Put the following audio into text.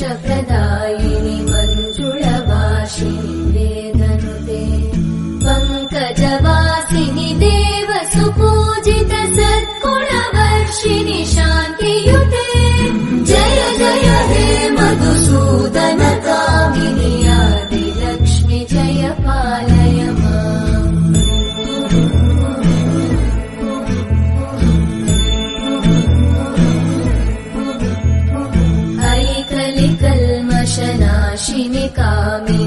मोक्षप्रदायिनि मञ्जुळवासिनि वेदनुते पङ्कजवासिनि देवसुपूजित सद्गुणवर्षिणि शान्तियुते जय जय हे मधुसूदन कामिनि आदिलक्ष्मि जय पालय माम् ऐकलिकल्मषनाशिनि कामिनि